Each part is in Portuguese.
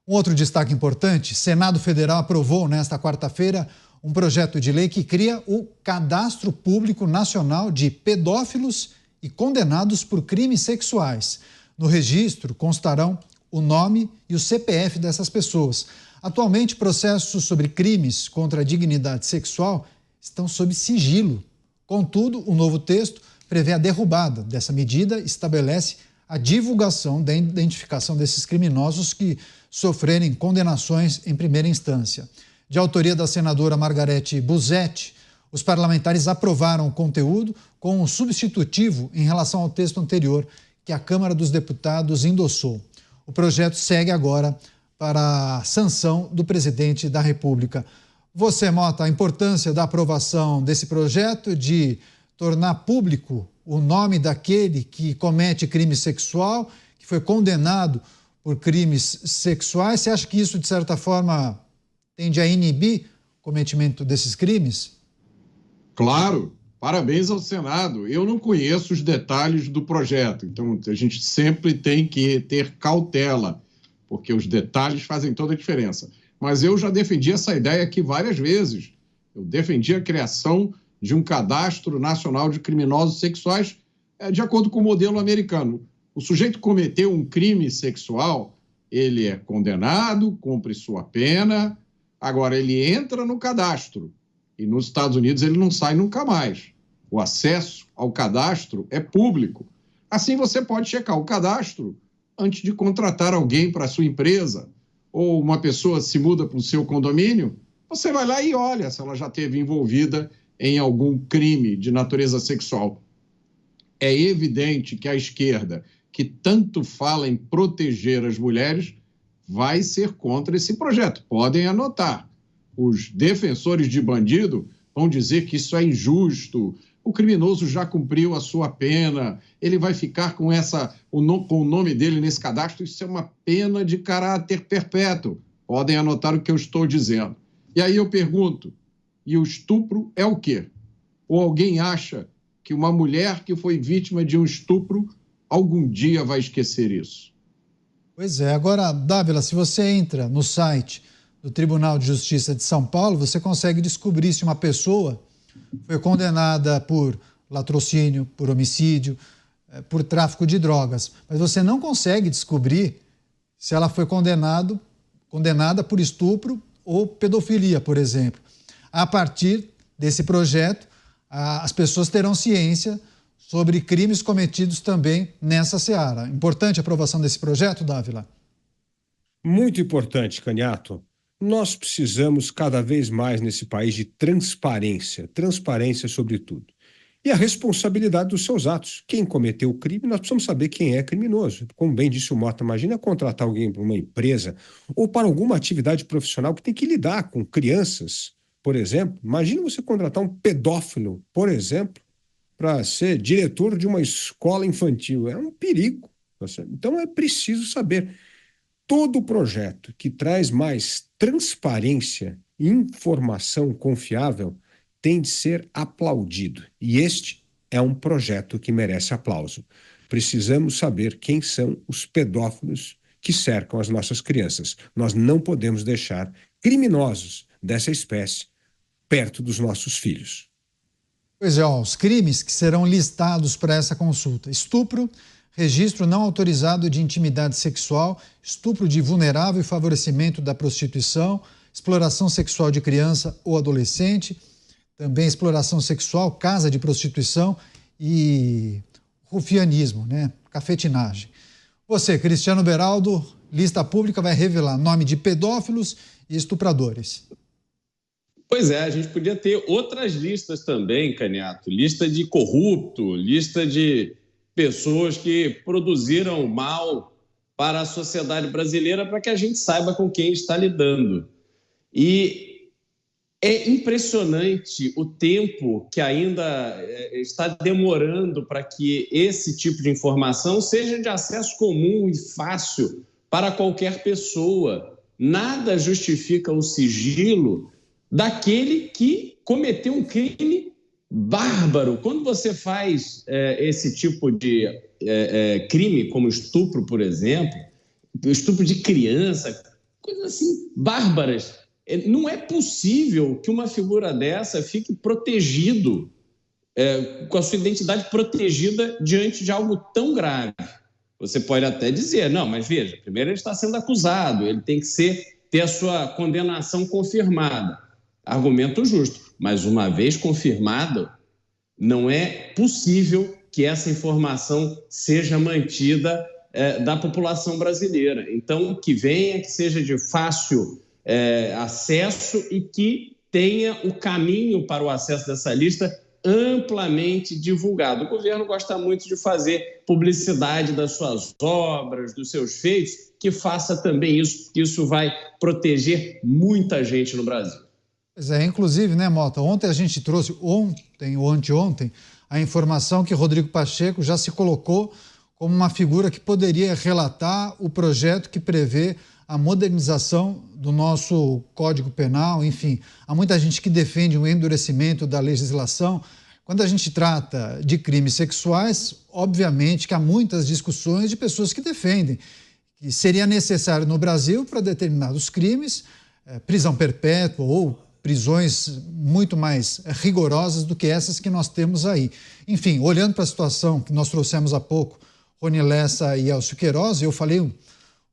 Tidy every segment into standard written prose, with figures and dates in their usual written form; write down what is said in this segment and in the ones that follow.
Um outro destaque importante: Senado Federal aprovou nesta quarta-feira um projeto de lei que cria o Cadastro Público Nacional de Pedófilos e Condenados por Crimes Sexuais. No registro constarão o nome e o CPF dessas pessoas. Atualmente, processos sobre crimes contra a dignidade sexual estão sob sigilo. Contudo, o novo texto prevê a derrubada dessa medida e estabelece a divulgação da identificação desses criminosos que sofrerem condenações em primeira instância. De autoria da senadora Margarete Busetti, os parlamentares aprovaram o conteúdo com um substitutivo em relação ao texto anterior que a Câmara dos Deputados endossou. O projeto segue agora para a sanção do presidente da República. Você, Mota, a importância da aprovação desse projeto de tornar público o nome daquele que comete crime sexual, que foi condenado por crimes sexuais. Você acha que isso, de certa forma, tende a inibir o cometimento desses crimes? Claro, parabéns ao Senado. Eu não conheço os detalhes do projeto, então a gente sempre tem que ter cautela, porque os detalhes fazem toda a diferença. Mas eu já defendi essa ideia aqui várias vezes. Eu defendi a criação de um cadastro nacional de criminosos sexuais de acordo com o modelo americano. O sujeito cometeu um crime sexual, ele é condenado, cumpre sua pena, agora ele entra no cadastro e nos Estados Unidos ele não sai nunca mais. O acesso ao cadastro é público. Assim você pode checar o cadastro antes de contratar alguém para a sua empresa, ou uma pessoa se muda para o seu condomínio, você vai lá e olha se ela já esteve envolvida em algum crime de natureza sexual. É evidente que a esquerda, que tanto fala em proteger as mulheres, vai ser contra esse projeto. Podem anotar. Os defensores de bandido vão dizer que isso é injusto, o criminoso já cumpriu a sua pena, ele vai ficar com o nome dele nesse cadastro, isso é uma pena de caráter perpétuo. Podem anotar o que eu estou dizendo. E aí eu pergunto, e o estupro é o quê? Ou alguém acha que uma mulher que foi vítima de um estupro algum dia vai esquecer isso? Pois é. Agora, Dávila, se você entra no site do Tribunal de Justiça de São Paulo, você consegue descobrir se uma pessoa foi condenada por latrocínio, por homicídio, por tráfico de drogas. Mas você não consegue descobrir se ela foi condenada por estupro ou pedofilia, por exemplo. A partir desse projeto, as pessoas terão ciência sobre crimes cometidos também nessa seara. Importante a aprovação desse projeto, Dávila? Muito importante, Caniato. Nós precisamos cada vez mais nesse país de transparência sobre tudo. E a responsabilidade dos seus atos. Quem cometeu o crime, nós precisamos saber quem é criminoso. Como bem disse o Mota, imagina contratar alguém para uma empresa ou para alguma atividade profissional que tem que lidar com crianças, por exemplo. Imagina você contratar um pedófilo, por exemplo, para ser diretor de uma escola infantil. É um perigo. Então é preciso saber. Todo projeto que traz mais transparência e informação confiável tem de ser aplaudido. E este é um projeto que merece aplauso. Precisamos saber quem são os pedófilos que cercam as nossas crianças. Nós não podemos deixar criminosos dessa espécie perto dos nossos filhos. Pois é, os crimes que serão listados para essa consulta: estupro, registro não autorizado de intimidade sexual, estupro de vulnerável e favorecimento da prostituição, exploração sexual de criança ou adolescente, também exploração sexual, casa de prostituição e rufianismo, cafetinagem. Você, Cristiano Beraldo, lista pública vai revelar nome de pedófilos e estupradores. Pois é, a gente podia ter outras listas também, Caniato. Lista de corrupto, lista de pessoas que produziram mal para a sociedade brasileira, para que a gente saiba com quem está lidando. E é impressionante o tempo que ainda está demorando para que esse tipo de informação seja de acesso comum e fácil para qualquer pessoa. Nada justifica o sigilo daquele que cometeu um crime bárbaro. Quando você faz esse tipo de crime, como estupro, por exemplo, estupro de criança, coisas assim bárbaras. Não é possível que uma figura dessa fique protegido, com a sua identidade protegida diante de algo tão grave. Você pode até dizer, não, mas veja, primeiro ele está sendo acusado, ele tem que ter a sua condenação confirmada. Argumento justo, mas uma vez confirmado, não é possível que essa informação seja mantida da população brasileira. Então, que venha, que seja de fácil acesso e que tenha o caminho para o acesso dessa lista amplamente divulgado. O governo gosta muito de fazer publicidade das suas obras, dos seus feitos, que faça também isso, porque isso vai proteger muita gente no Brasil. Pois é, inclusive, né, Mota, ontem a gente trouxe, ontem ou anteontem, a informação que Rodrigo Pacheco já se colocou como uma figura que poderia relatar o projeto que prevê a modernização do nosso Código Penal. Enfim, há muita gente que defende um endurecimento da legislação. Quando a gente trata de crimes sexuais, obviamente que há muitas discussões de pessoas que defendem que seria necessário no Brasil, para determinados crimes, prisão perpétua ou prisões muito mais rigorosas do que essas que nós temos aí. Enfim, olhando para a situação que nós trouxemos há pouco, Rony Lessa e Elcio Queiroz, eu falei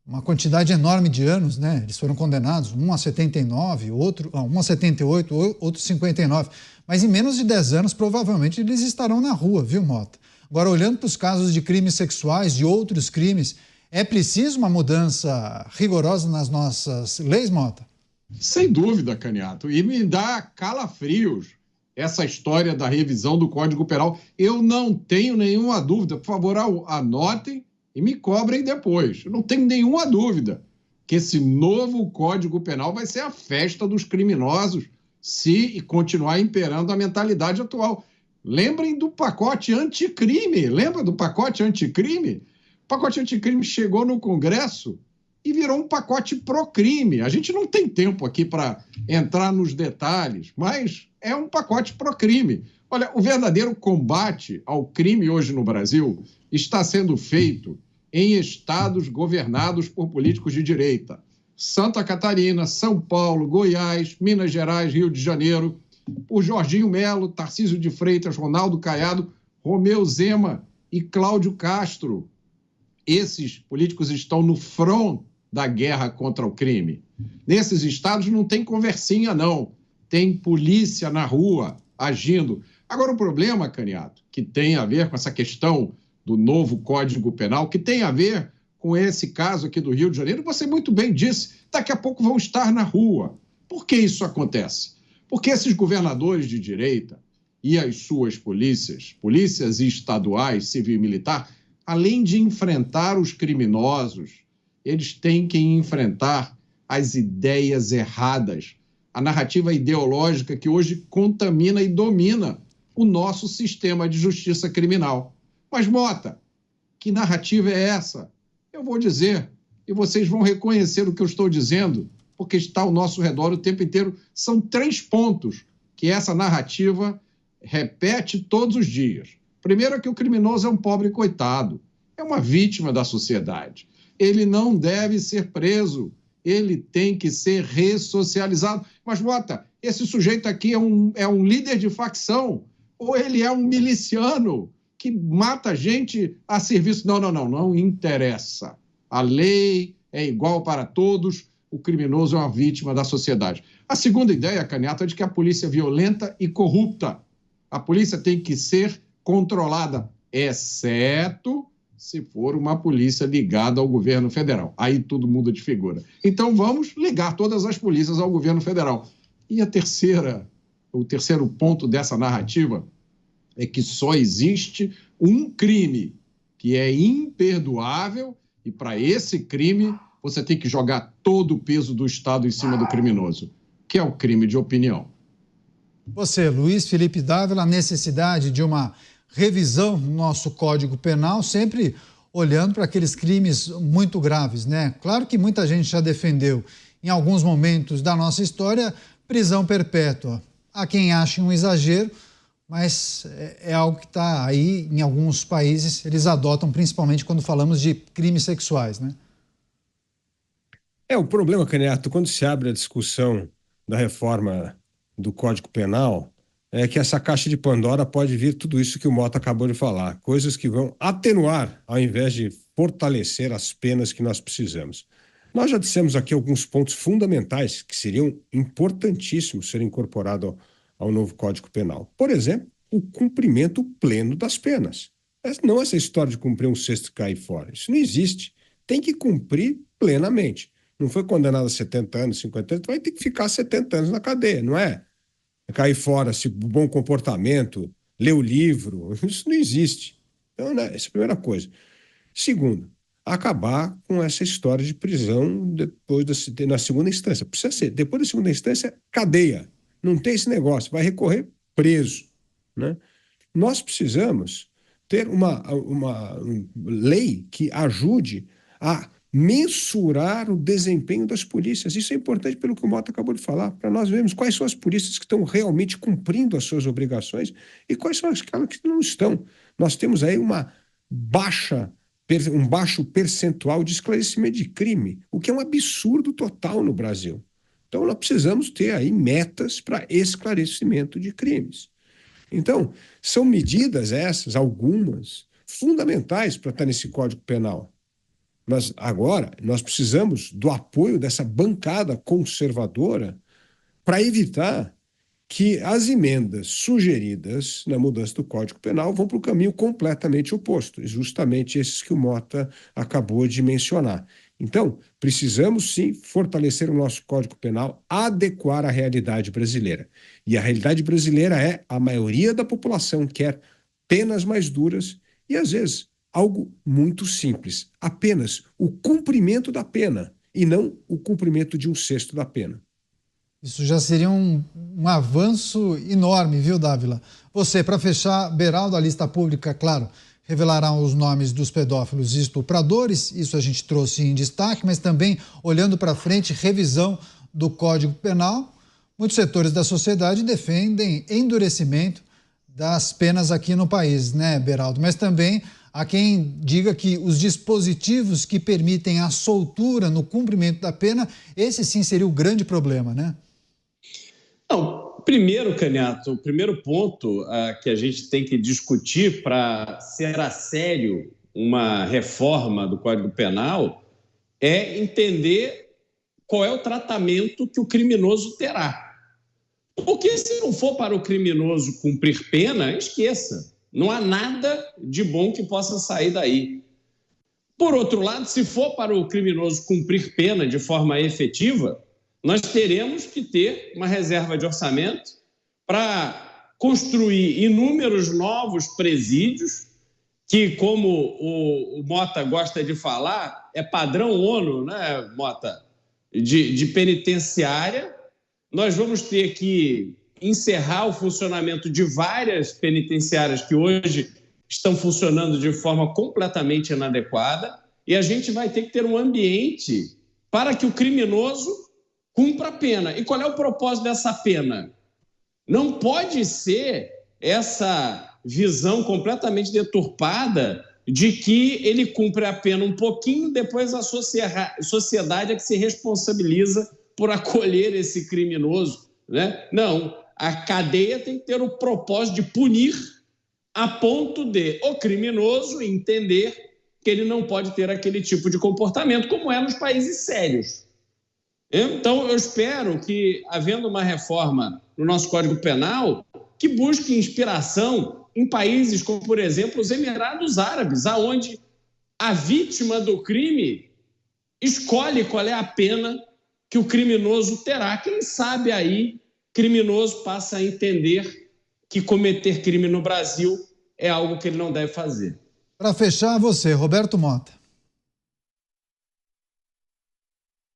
uma quantidade enorme de anos, né? Eles foram condenados, um a 79, um a 78, outro 59. Mas em menos de 10 anos, provavelmente, eles estarão na rua, viu, Mota? Agora, olhando para os casos de crimes sexuais, de outros crimes, é preciso uma mudança rigorosa nas nossas leis, Mota? Sem dúvida, Caniato. E me dá calafrios essa história da revisão do Código Penal. Eu não tenho nenhuma dúvida. Por favor, anotem e me cobrem depois. Eu não tenho nenhuma dúvida que esse novo Código Penal vai ser a festa dos criminosos se continuar imperando a mentalidade atual. Lembrem do pacote anticrime. Lembra do pacote anticrime? O pacote anticrime chegou no Congresso e virou um pacote pró-crime. A gente não tem tempo aqui para entrar nos detalhes, mas é um pacote pró-crime. Olha, o verdadeiro combate ao crime hoje no Brasil está sendo feito em estados governados por políticos de direita. Santa Catarina, São Paulo, Goiás, Minas Gerais, Rio de Janeiro, por Jorginho Melo, Tarcísio de Freitas, Ronaldo Caiado, Romeu Zema e Cláudio Castro. Esses políticos estão no front da guerra contra o crime. Nesses estados não tem conversinha, não. Tem polícia na rua agindo. Agora, o problema, Caniato, que tem a ver com essa questão do novo Código Penal, que tem a ver com esse caso aqui do Rio de Janeiro, você muito bem disse, daqui a pouco vão estar na rua. Por que isso acontece? Porque esses governadores de direita e as suas polícias estaduais, civil e militar, além de enfrentar os criminosos, eles têm que enfrentar as ideias erradas, a narrativa ideológica que hoje contamina e domina o nosso sistema de justiça criminal. Mas, Mota, que narrativa é essa? Eu vou dizer, e vocês vão reconhecer o que eu estou dizendo, porque está ao nosso redor o tempo inteiro. São 3 pontos que essa narrativa repete todos os dias. Primeiro é que o criminoso é um pobre coitado, é uma vítima da sociedade. Ele não deve ser preso, ele tem que ser ressocializado. Mas, Mota, esse sujeito aqui é um líder de facção, ou ele é um miliciano que mata gente a serviço. Não interessa. A lei é igual para todos, o criminoso é uma vítima da sociedade. A segunda ideia, Caniato, é de que a polícia é violenta e corrupta. A polícia tem que ser controlada, exceto se for uma polícia ligada ao governo federal. Aí tudo muda de figura. Então vamos ligar todas as polícias ao governo federal. E o terceiro ponto dessa narrativa é que só existe um crime que é imperdoável e para esse crime você tem que jogar todo o peso do Estado em cima do criminoso, que é o crime de opinião. Você, Luiz Felipe Dávila, a necessidade de uma revisão no nosso Código Penal, sempre olhando para aqueles crimes muito graves, né? Claro que muita gente já defendeu, em alguns momentos da nossa história, prisão perpétua. Há quem ache um exagero, mas é algo que está aí em alguns países, eles adotam principalmente quando falamos de crimes sexuais, né? O problema, Candidato, quando se abre a discussão da reforma do Código Penal, é que essa caixa de Pandora pode vir tudo isso que o Mota acabou de falar, coisas que vão atenuar ao invés de fortalecer as penas que nós precisamos. Nós já dissemos aqui alguns pontos fundamentais que seriam importantíssimos serem incorporados ao novo Código Penal. Por exemplo, o cumprimento pleno das penas. Não essa história de cumprir um sexto e cair fora. Isso não existe. Tem que cumprir plenamente. Não foi condenado a 70 anos, 50 anos, vai ter que ficar 70 anos na cadeia, não é? Cair fora, se bom comportamento, ler o livro, isso não existe. Então, né, essa é a primeira coisa. Segundo, acabar com essa história de prisão na segunda instância. Precisa ser. Depois da segunda instância, cadeia. Não tem esse negócio. Vai recorrer preso, né? Nós precisamos ter uma lei que ajude a mensurar o desempenho das polícias. Isso é importante pelo que o Mota acabou de falar, para nós vermos quais são as polícias que estão realmente cumprindo as suas obrigações e quais são aquelas que não estão. Nós temos aí um baixo percentual de esclarecimento de crime, o que é um absurdo total no Brasil. Então, nós precisamos ter aí metas para esclarecimento de crimes. Então, são medidas essas, algumas, fundamentais para estar nesse Código Penal. Mas agora, nós precisamos do apoio dessa bancada conservadora para evitar que as emendas sugeridas na mudança do Código Penal vão para o caminho completamente oposto, justamente esses que o Mota acabou de mencionar. Então, precisamos sim fortalecer o nosso Código Penal, adequar à realidade brasileira. E a realidade brasileira é a maioria da população quer penas mais duras e, às vezes, algo muito simples, apenas o cumprimento da pena e não o cumprimento de um sexto da pena. Isso já seria um avanço enorme, viu, Dávila? Você, para fechar, Beraldo, a lista pública, claro, revelará os nomes dos pedófilos e estupradores, isso a gente trouxe em destaque, mas também, olhando para frente, revisão do Código Penal. Muitos setores da sociedade defendem endurecimento das penas aqui no país, né, Beraldo? Mas também há quem diga que os dispositivos que permitem a soltura no cumprimento da pena, esse sim seria o grande problema, né? Não, primeiro, Canhato, o primeiro ponto que a gente tem que discutir para ser a sério uma reforma do Código Penal é entender qual é o tratamento que o criminoso terá. Porque se não for para o criminoso cumprir pena, esqueça. Não há nada de bom que possa sair daí. Por outro lado, se for para o criminoso cumprir pena de forma efetiva, nós teremos que ter uma reserva de orçamento para construir inúmeros novos presídios, que, como o Mota gosta de falar, é padrão ONU, né, Mota? De penitenciária. Nós vamos ter que encerrar o funcionamento de várias penitenciárias que hoje estão funcionando de forma completamente inadequada, e a gente vai ter que ter um ambiente para que o criminoso cumpra a pena. E qual é o propósito dessa pena? Não pode ser essa visão completamente deturpada de que ele cumpre a pena um pouquinho, depois a sociedade é que se responsabiliza por acolher esse criminoso, né? Não, a cadeia tem que ter o propósito de punir a ponto de o criminoso entender que ele não pode ter aquele tipo de comportamento, como é nos países sérios. Então, eu espero que, havendo uma reforma no nosso Código Penal, que busque inspiração em países como, por exemplo, os Emirados Árabes, aonde a vítima do crime escolhe qual é a pena que o criminoso terá. Quem sabe aí, criminoso passa a entender que cometer crime no Brasil é algo que ele não deve fazer. Para fechar, você, Roberto Mota.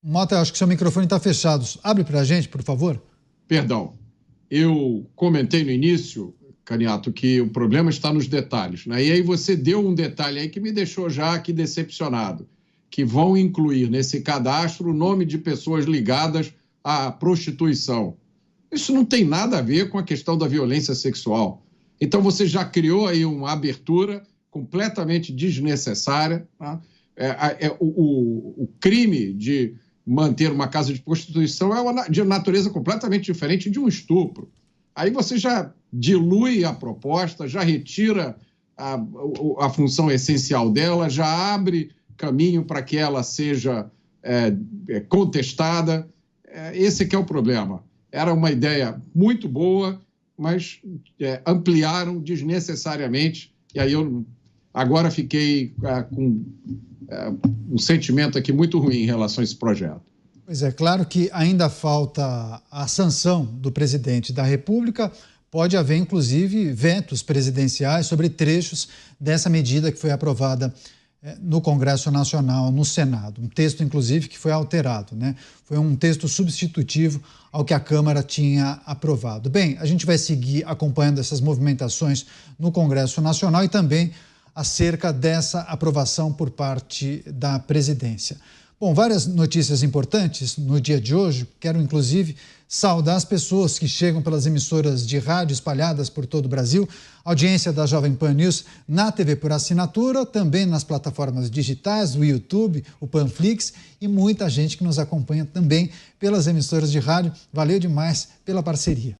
Mota, acho que seu microfone está fechado. Abre para a gente, por favor. Perdão. Eu comentei no início, Canhato, que o problema está nos detalhes, né? E aí você deu um detalhe aí que me deixou já aqui decepcionado, que vão incluir nesse cadastro o nome de pessoas ligadas à prostituição. Isso não tem nada a ver com a questão da violência sexual. Então você já criou aí uma abertura completamente desnecessária, tá? O crime de manter uma casa de prostituição é de natureza completamente diferente de um estupro. Aí você já dilui a proposta, já retira a função essencial dela, já abre caminho para que ela seja contestada. Esse que é o problema. Era uma ideia muito boa, mas ampliaram desnecessariamente, e aí eu agora fiquei com um sentimento aqui muito ruim em relação a esse projeto. Pois é, claro que ainda falta a sanção do presidente da República. Pode haver, inclusive, vetos presidenciais sobre trechos dessa medida que foi aprovada no Congresso Nacional, no Senado. Um texto, inclusive, que foi alterado, né? Foi um texto substitutivo ao que a Câmara tinha aprovado. Bem, a gente vai seguir acompanhando essas movimentações no Congresso Nacional e também acerca dessa aprovação por parte da presidência. Bom, várias notícias importantes no dia de hoje. Quero, inclusive, saudar as pessoas que chegam pelas emissoras de rádio espalhadas por todo o Brasil, audiência da Jovem Pan News na TV por assinatura, também nas plataformas digitais, o YouTube, o Panflix e muita gente que nos acompanha também pelas emissoras de rádio. Valeu demais pela parceria.